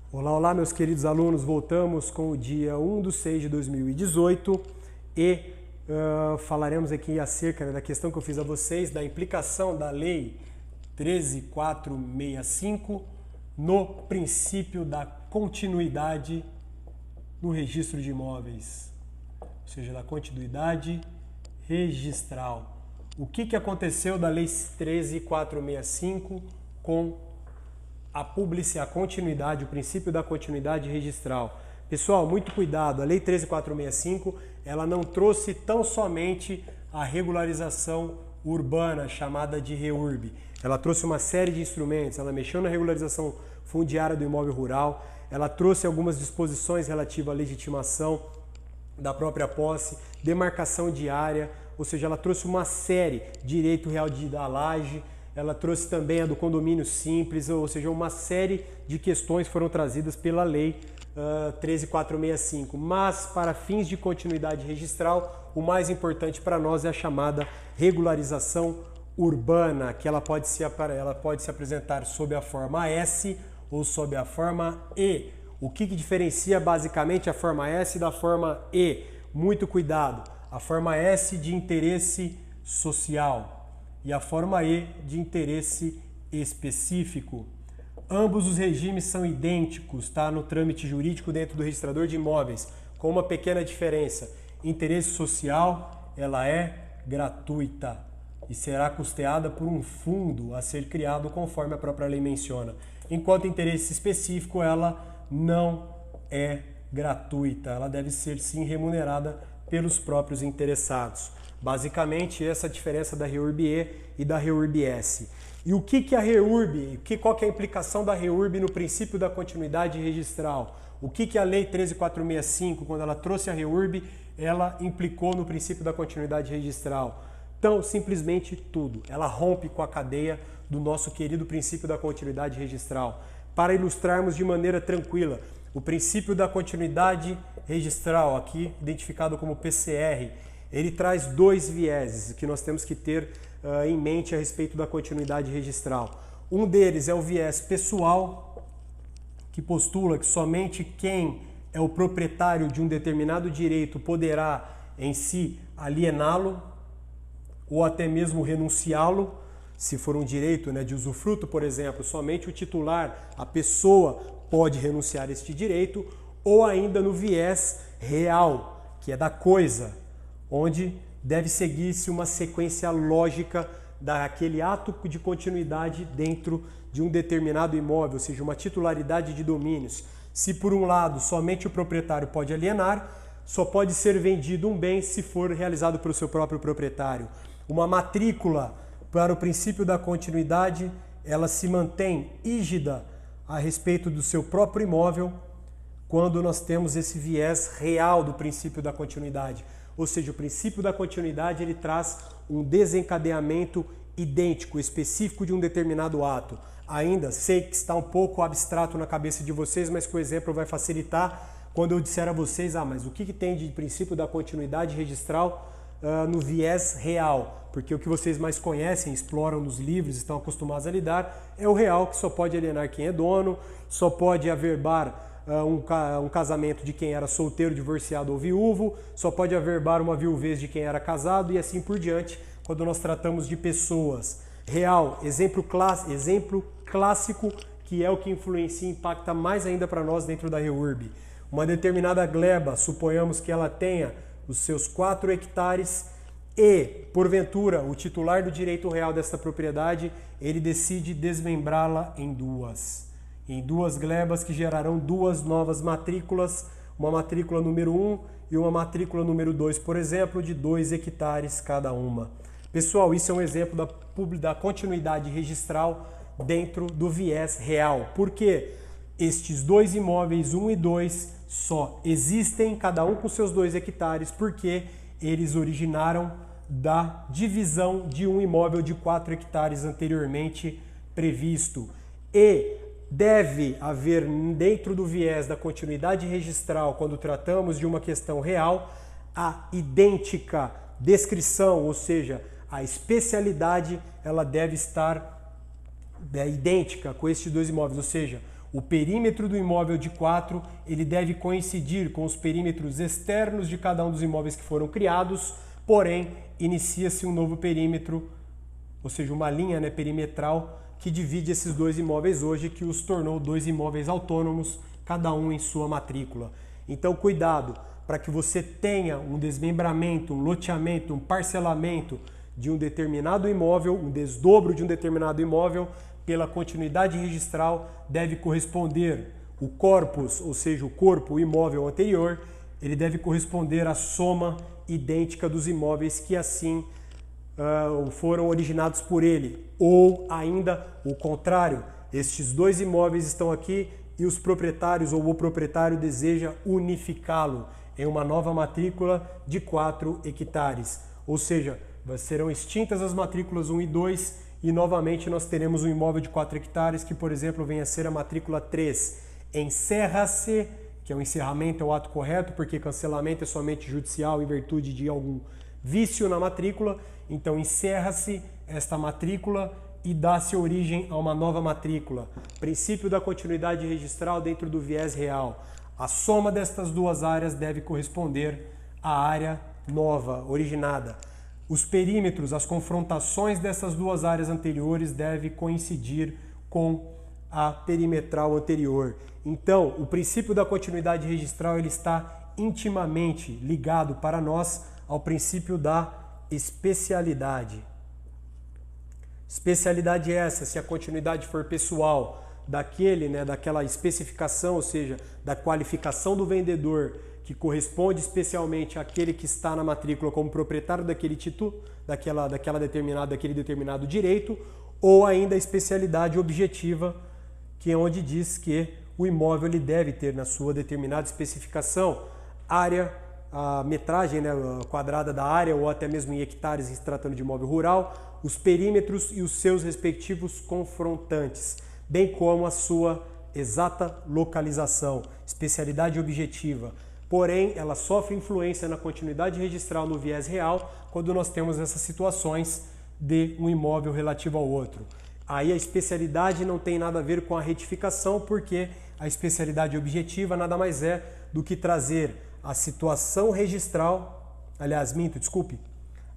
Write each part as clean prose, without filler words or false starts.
Olá, olá, meus queridos alunos. Voltamos com o dia 1/6/2018 e falaremos aqui acerca da questão que eu fiz a vocês, da implicação da Lei 13.465 no princípio da continuidade no registro de imóveis, ou seja, da continuidade registral. O que aconteceu da Lei 13.465 com a continuidade, o princípio da continuidade registral? Pessoal, muito cuidado, a Lei 13.465, ela não trouxe tão somente a regularização urbana, chamada de REURB. Ela trouxe uma série de instrumentos, ela mexeu na regularização fundiária do imóvel rural, ela trouxe algumas disposições relativas à legitimação da própria posse, demarcação de área, ou seja, ela trouxe uma série, direito real da laje, ela trouxe também a do condomínio simples, ou seja, uma série de questões foram trazidas pela Lei 13.465. Mas, para fins de continuidade registral, o mais importante para nós é a chamada regularização urbana, que ela pode se apresentar sob a forma S ou sob a forma E. O que diferencia basicamente a forma S da forma E? Muito cuidado! A forma S de interesse social e a forma E de interesse específico. Ambos os regimes são idênticos, tá? No trâmite jurídico dentro do registrador de imóveis, com uma pequena diferença. Interesse social, ela é gratuita e será custeada por um fundo a ser criado conforme a própria lei menciona. Enquanto interesse específico, ela não é gratuita, ela deve ser sim remunerada pelos próprios interessados. Basicamente, essa é a diferença da REURB-E e da REURB-S. E o que é a REURB? Qual que é a implicação da REURB no princípio da continuidade registral? O que a Lei 13.465, quando ela trouxe a REURB, ela implicou no princípio da continuidade registral? Então, simplesmente tudo. Ela rompe com a cadeia do nosso querido princípio da continuidade registral. Para ilustrarmos de maneira tranquila, o princípio da continuidade registral, aqui identificado como PCR, ele traz dois vieses que nós temos que ter em mente a respeito da continuidade registral. Um deles é o viés pessoal, que postula que somente quem é o proprietário de um determinado direito poderá em si aliená-lo ou até mesmo renunciá-lo. Se for um direito, de usufruto, por exemplo, somente o titular, a pessoa, pode renunciar a este direito, ou ainda no viés real, que é da coisa, onde deve seguir-se uma sequência lógica daquele ato de continuidade dentro de um determinado imóvel, ou seja, uma titularidade de domínios. Se por um lado somente o proprietário pode alienar, só pode ser vendido um bem se for realizado pelo seu próprio proprietário. Uma matrícula para o princípio da continuidade, ela se mantém rígida a respeito do seu próprio imóvel quando nós temos esse viés real do princípio da continuidade. Ou seja, o princípio da continuidade ele traz um desencadeamento idêntico, específico de um determinado ato. Ainda sei que está um pouco abstrato na cabeça de vocês, mas que o exemplo vai facilitar quando eu disser a vocês, mas o que tem de princípio da continuidade registral no viés real? Porque o que vocês mais conhecem, exploram nos livros, estão acostumados a lidar, é o real, que só pode alienar quem é dono, só pode averbar um casamento de quem era solteiro, divorciado ou viúvo, só pode averbar uma viuvez de quem era casado e assim por diante, quando nós tratamos de pessoas. Real, exemplo clássico, que é o que influencia e impacta mais ainda para nós dentro da REURB. Uma determinada gleba, suponhamos que ela tenha os seus 4 hectares e, porventura, o titular do direito real desta propriedade, ele decide desmembrá-la em duas glebas que gerarão duas novas matrículas, uma matrícula número 1 e uma matrícula número 2, por exemplo, de 2 hectares cada uma. Pessoal, isso é um exemplo da continuidade registral dentro do viés real. Por quê? Estes dois imóveis, 1 e 2, só existem, cada um com seus 2 hectares, porque eles originaram da divisão de um imóvel de 4 hectares anteriormente previsto. E deve haver, dentro do viés da continuidade registral, quando tratamos de uma questão real, a idêntica descrição, ou seja, a especialidade, ela deve estar idêntica com estes dois imóveis, ou seja, o perímetro do imóvel de 4 ele deve coincidir com os perímetros externos de cada um dos imóveis que foram criados, porém, inicia-se um novo perímetro, ou seja, uma linha, né, perimetral que divide esses dois imóveis hoje, que os tornou dois imóveis autônomos, cada um em sua matrícula. Então, cuidado para que você tenha um desmembramento, um loteamento, um parcelamento de um determinado imóvel, um desdobro de um determinado imóvel, pela continuidade registral deve corresponder o corpus, ou seja, o corpo, o imóvel anterior, ele deve corresponder à soma idêntica dos imóveis que assim foram originados por ele. Ou ainda o contrário, estes dois imóveis estão aqui e os proprietários ou o proprietário deseja unificá-lo em uma nova matrícula de 4 hectares. Ou seja, serão extintas as matrículas 1 e 2 e novamente nós teremos um imóvel de 4 hectares que, por exemplo, venha a ser a matrícula 3. Encerra-se, que é o encerramento, é o ato correto, porque cancelamento é somente judicial em virtude de algum vício na matrícula. Então encerra-se esta matrícula e dá-se origem a uma nova matrícula. Princípio da continuidade registral dentro do viés real. A soma destas duas áreas deve corresponder à área nova, originada. Os perímetros, as confrontações dessas duas áreas anteriores devem coincidir com a perimetral anterior. Então, o princípio da continuidade registral ele está intimamente ligado para nós ao princípio da especialidade. Especialidade essa, se a continuidade for pessoal, daquela especificação, ou seja, da qualificação do vendedor, que corresponde especialmente àquele que está na matrícula como proprietário daquele título, daquele determinado direito, ou ainda a especialidade objetiva, que é onde diz que o imóvel ele deve ter na sua determinada especificação área, a metragem, né, quadrada da área, ou até mesmo em hectares, se tratando de imóvel rural, os perímetros e os seus respectivos confrontantes, bem como a sua exata localização, especialidade objetiva. Porém, ela sofre influência na continuidade registral no viés real quando nós temos essas situações de um imóvel relativo ao outro. Aí a especialidade não tem nada a ver com a retificação, porque a especialidade objetiva nada mais é do que trazer a situação registral,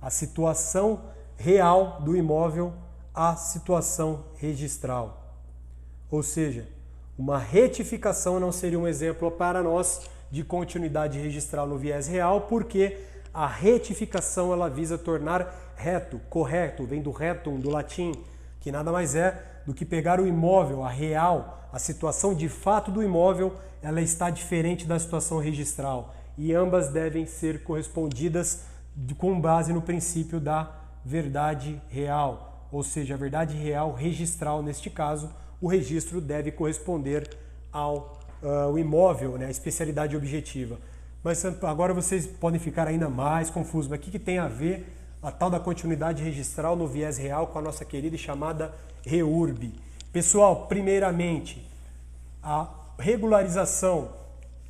a situação real do imóvel à situação registral. Ou seja, uma retificação não seria um exemplo para nós de continuidade registral no viés real, porque a retificação ela visa tornar reto, correto, vem do retum, do latim, que nada mais é do que pegar o imóvel, a real, a situação de fato do imóvel, ela está diferente da situação registral e ambas devem ser correspondidas com base no princípio da verdade real, ou seja, a verdade real registral, neste caso, o registro deve corresponder ao imóvel, né, a especialidade objetiva. Mas agora vocês podem ficar ainda mais confusos. Mas o que tem a ver a tal da continuidade registral no viés real com a nossa querida e chamada REURB? Pessoal, primeiramente, a regularização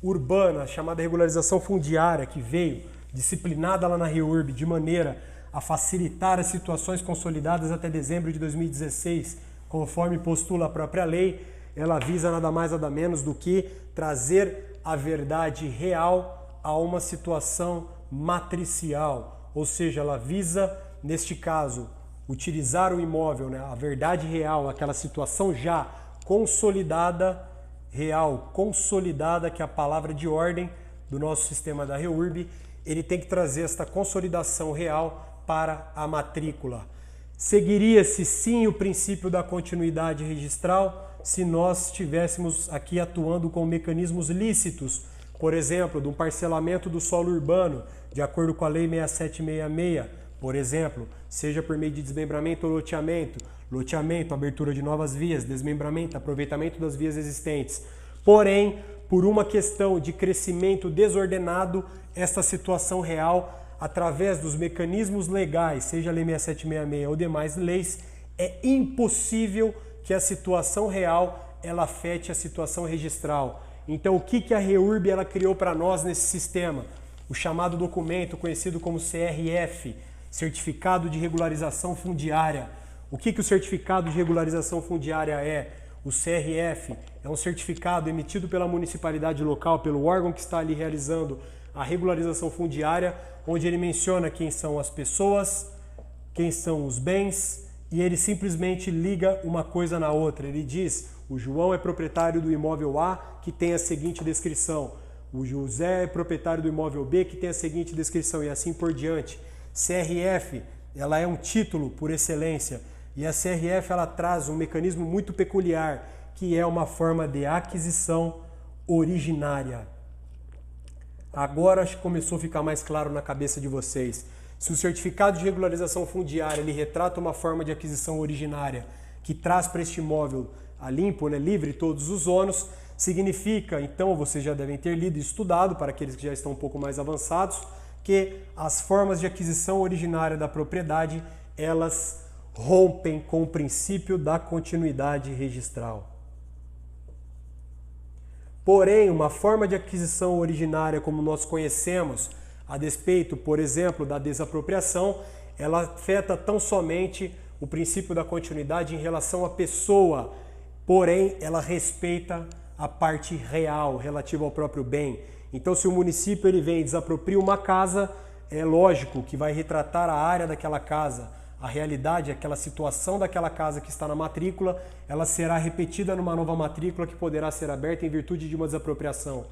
urbana, chamada regularização fundiária, que veio disciplinada lá na REURB de maneira a facilitar as situações consolidadas até dezembro de 2016, conforme postula a própria lei, ela visa nada mais nada menos do que trazer a verdade real a uma situação matricial, ou seja, ela visa, neste caso, utilizar o imóvel, né, a verdade real, aquela situação já consolidada, real, consolidada, que é a palavra de ordem do nosso sistema da REURB, ele tem que trazer esta consolidação real para a matrícula. Seguiria-se sim o princípio da continuidade registral se nós estivéssemos aqui atuando com mecanismos lícitos, por exemplo, de um parcelamento do solo urbano, de acordo com a Lei 6766, por exemplo, seja por meio de desmembramento ou loteamento, abertura de novas vias, desmembramento, aproveitamento das vias existentes. Porém, por uma questão de crescimento desordenado, esta situação real, através dos mecanismos legais, seja a Lei 6766 ou demais leis, é impossível que a situação real ela afete a situação registral. Então, o que a REURB ela criou para nós nesse sistema? O chamado documento conhecido como CRF, Certificado de Regularização Fundiária. O que o Certificado de Regularização Fundiária é? O CRF é um certificado emitido pela municipalidade local, pelo órgão que está ali realizando a regularização fundiária, onde ele menciona quem são as pessoas, quem são os bens, e ele simplesmente liga uma coisa na outra. Ele diz: o João é proprietário do imóvel A, que tem a seguinte descrição. O José é proprietário do imóvel B, que tem a seguinte descrição, e assim por diante. CRF, ela é um título por excelência, e a CRF ela traz um mecanismo muito peculiar, que é uma forma de aquisição originária. Agora acho que começou a ficar mais claro na cabeça de vocês. Se o certificado de regularização fundiária ele retrata uma forma de aquisição originária que traz para este imóvel a limpo, livre todos os ônus, significa, então vocês já devem ter lido e estudado, para aqueles que já estão um pouco mais avançados, que as formas de aquisição originária da propriedade, elas rompem com o princípio da continuidade registral. Porém, uma forma de aquisição originária como nós conhecemos, a despeito, por exemplo, da desapropriação, ela afeta tão somente o princípio da continuidade em relação à pessoa, porém ela respeita a parte real relativa ao próprio bem. Então, se o município ele vem e desapropria uma casa, é lógico que vai retratar a área daquela casa, a realidade, aquela situação daquela casa que está na matrícula, ela será repetida numa nova matrícula que poderá ser aberta em virtude de uma desapropriação.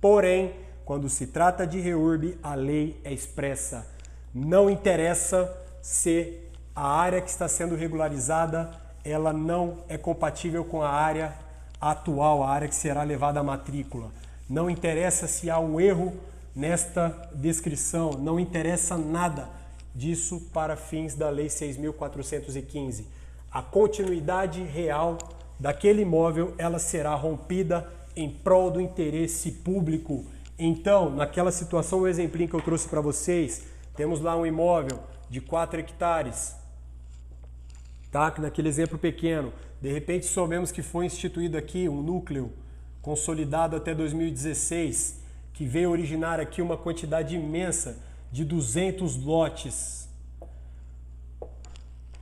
Porém, quando se trata de REURB, a lei é expressa. Não interessa se a área que está sendo regularizada, ela não é compatível com a área atual, a área que será levada à matrícula. Não interessa se há um erro nesta descrição, não interessa nada disso para fins da Lei 6.415. A continuidade real daquele imóvel, ela será rompida em prol do interesse público. Então, naquela situação, o exemplinho que eu trouxe para vocês, temos lá um imóvel de 4 hectares, tá? Naquele exemplo pequeno, de repente soubemos que foi instituído aqui um núcleo consolidado até 2016, que veio originar aqui uma quantidade imensa de 200 lotes.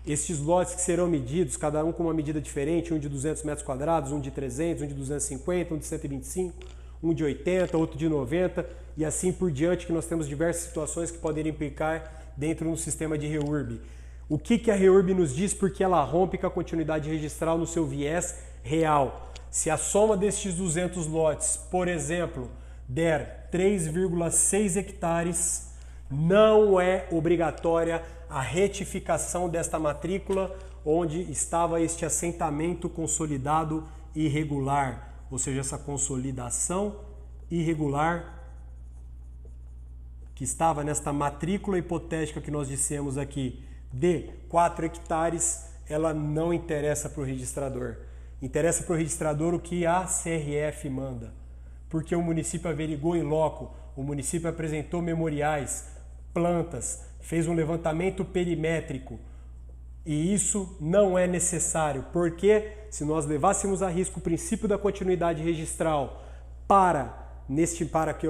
Estes lotes que serão medidos, cada um com uma medida diferente, um de 200 metros quadrados, um de 300, um de 250, um de 125, um de 80, outro de 90 e assim por diante, que nós temos diversas situações que poderiam implicar dentro de um sistema de REURB. O que a REURB nos diz? Porque ela rompe com a continuidade registral no seu viés real. Se a soma destes 200 lotes, por exemplo, der 3,6 hectares, não é obrigatória a retificação desta matrícula onde estava este assentamento consolidado irregular, ou seja, essa consolidação irregular que estava nesta matrícula hipotética que nós dissemos aqui de 4 hectares, ela não interessa para o registrador. Interessa para o registrador o que a CRF manda, porque o município averigou em loco, o município apresentou memoriais, plantas, fez um levantamento perimétrico, e isso não é necessário, porque se nós levássemos a risco o princípio da continuidade registral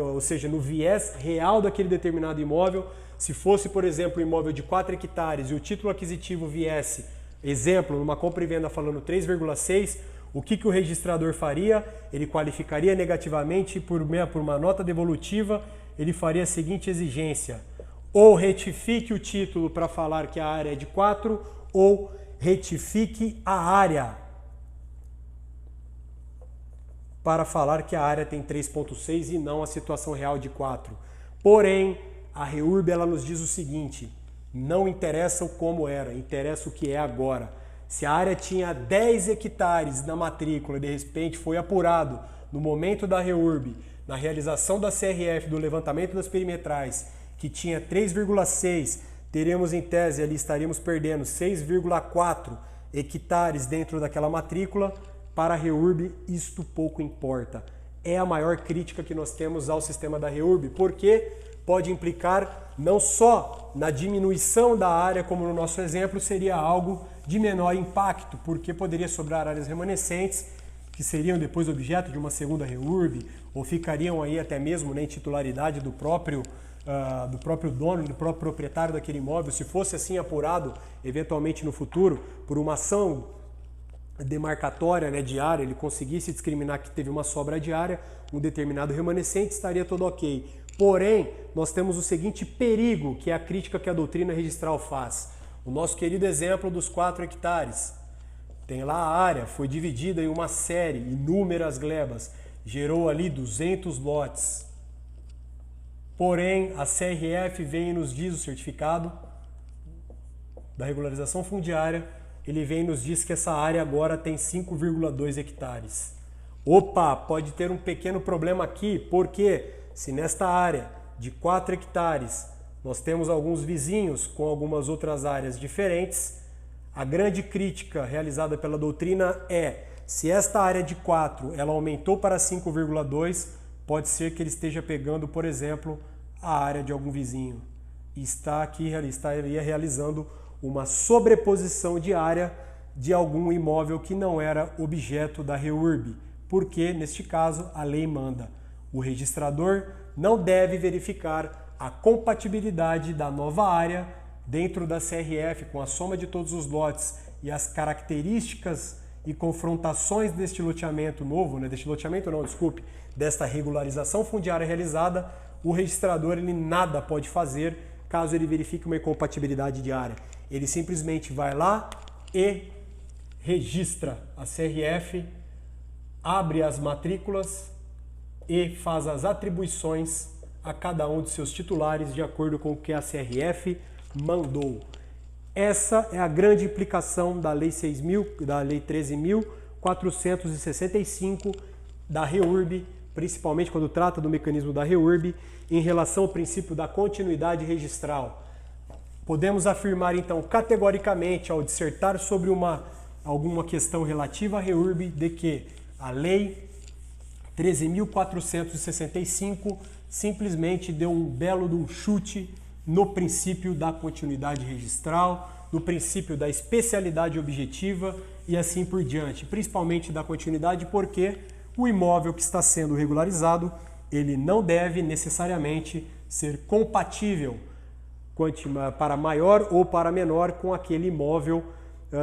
ou seja, no viés real daquele determinado imóvel, se fosse, por exemplo, um imóvel de 4 hectares e o título aquisitivo viesse, exemplo, numa compra e venda falando 3,6, o que o registrador faria? Ele qualificaria negativamente por uma nota devolutiva, ele faria a seguinte exigência: ou retifique o título para falar que a área é de 4, ou retifique a área para falar que a área tem 3,6 e não a situação real de 4. Porém, a REURB ela nos diz o seguinte: não interessa o como era, interessa o que é agora. Se a área tinha 10 hectares na matrícula e de repente foi apurado no momento da REURB, na realização da CRF, do levantamento das perimetrais, que tinha 3,6, teremos em tese ali, estaríamos perdendo 6,4 hectares dentro daquela matrícula. Para a REURB, isto pouco importa. É a maior crítica que nós temos ao sistema da REURB, porque pode implicar não só na diminuição da área, como no nosso exemplo seria algo de menor impacto, porque poderia sobrar áreas remanescentes que seriam depois objeto de uma segunda REURB, ou ficariam aí até mesmo em titularidade do próprio dono, do próprio proprietário daquele imóvel, se fosse assim apurado eventualmente no futuro por uma ação demarcatória, né, de área, ele conseguisse discriminar que teve uma sobra de área, um determinado remanescente, estaria tudo ok. Porém, nós temos o seguinte perigo, que é a crítica que a doutrina registral faz. O nosso querido exemplo dos 4 hectares. Tem lá a área, foi dividida em uma série, inúmeras glebas, gerou ali 200 lotes. Porém, a CRF vem e nos diz, o certificado da regularização fundiária, ele vem e nos diz que essa área agora tem 5,2 hectares. Opa, pode ter um pequeno problema aqui, porque se nesta área de 4 hectares nós temos alguns vizinhos com algumas outras áreas diferentes, a grande crítica realizada pela doutrina é, se esta área de 4 ela aumentou para 5,2, pode ser que ele esteja pegando, por exemplo, a área de algum vizinho. E estaria realizando uma sobreposição de área de algum imóvel que não era objeto da REURB, porque, neste caso, a lei manda. O registrador não deve verificar a compatibilidade da nova área dentro da CRF com a soma de todos os lotes e as características e confrontações deste loteamento novo, desta regularização fundiária realizada. O registrador ele nada pode fazer caso ele verifique uma incompatibilidade de área. Ele simplesmente vai lá e registra a CRF, abre as matrículas e faz as atribuições a cada um de seus titulares de acordo com o que a CRF mandou. Essa é a grande implicação da Lei 13.465 da REURB, principalmente quando trata do mecanismo da REURB, em relação ao princípio da continuidade registral. Podemos afirmar, então, categoricamente, ao dissertar sobre alguma questão relativa à REURB, de que a Lei 13.465 simplesmente deu um belo chute no princípio da continuidade registral, no princípio da especialidade objetiva e assim por diante. Principalmente da continuidade porque o imóvel que está sendo regularizado, ele não deve necessariamente ser compatível para maior ou para menor com aquele imóvel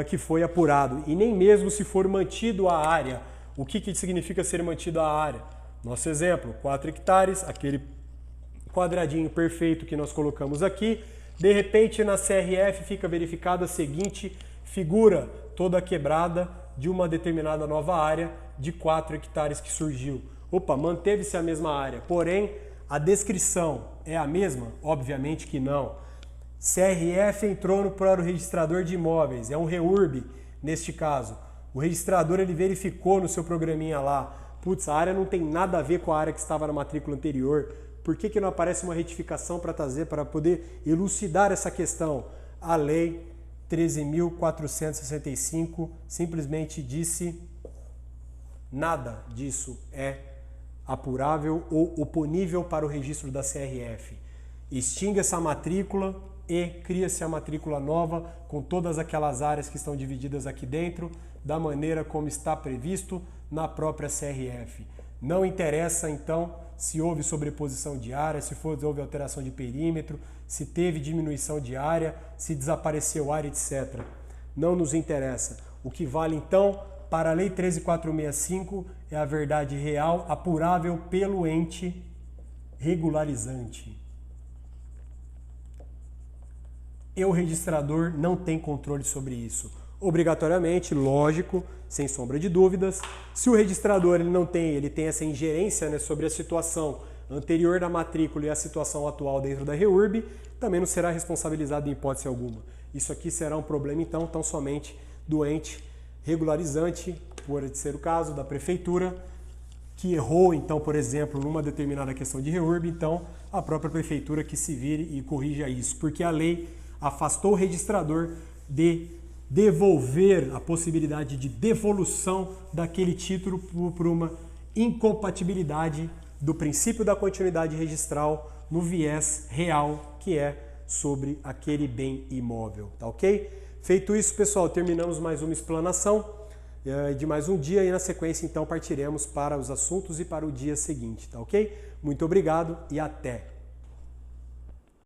que foi apurado. E nem mesmo se for mantido a área. O que significa ser mantido a área? Nosso exemplo, 4 hectares, aquele quadradinho perfeito que nós colocamos aqui. De repente, na CRF fica verificada a seguinte figura toda quebrada de uma determinada nova área de 4 hectares que surgiu. Opa, manteve-se a mesma área, porém a descrição é a mesma? Obviamente que não. CRF entrou para o registrador de imóveis, é um REURB neste caso. O registrador ele verificou no seu programinha lá, putz, a área não tem nada a ver com a área que estava na matrícula anterior. Por que não aparece uma retificação para trazer, para poder elucidar essa questão? A Lei 13.465 simplesmente disse nada disso é apurável ou oponível para o registro da CRF. Extingue essa matrícula e cria-se a matrícula nova com todas aquelas áreas que estão divididas aqui dentro, da maneira como está previsto na própria CRF. Não interessa, então, se houve sobreposição de área, se houve alteração de perímetro, se teve diminuição de área, se desapareceu área, etc. Não nos interessa. O que vale, então, para a Lei 13.465 é a verdade real apurável pelo ente regularizante. E o registrador não tem controle sobre isso. Obrigatoriamente, lógico, sem sombra de dúvidas, se o registrador ele tem essa ingerência, né, sobre a situação anterior da matrícula e a situação atual dentro da REURB, também não será responsabilizado em hipótese alguma. Isso aqui será um problema, então, tão somente do ente regularizante, por ser o caso da prefeitura, que errou, então, por exemplo, numa determinada questão de REURB, então, a própria prefeitura que se vire e corrija isso, porque a lei afastou o registrador de devolver a possibilidade de devolução daquele título por uma incompatibilidade do princípio da continuidade registral no viés real que é sobre aquele bem imóvel, tá ok? Feito isso, pessoal, terminamos mais uma explanação de mais um dia e na sequência então partiremos para os assuntos e para o dia seguinte, tá ok? Muito obrigado e até!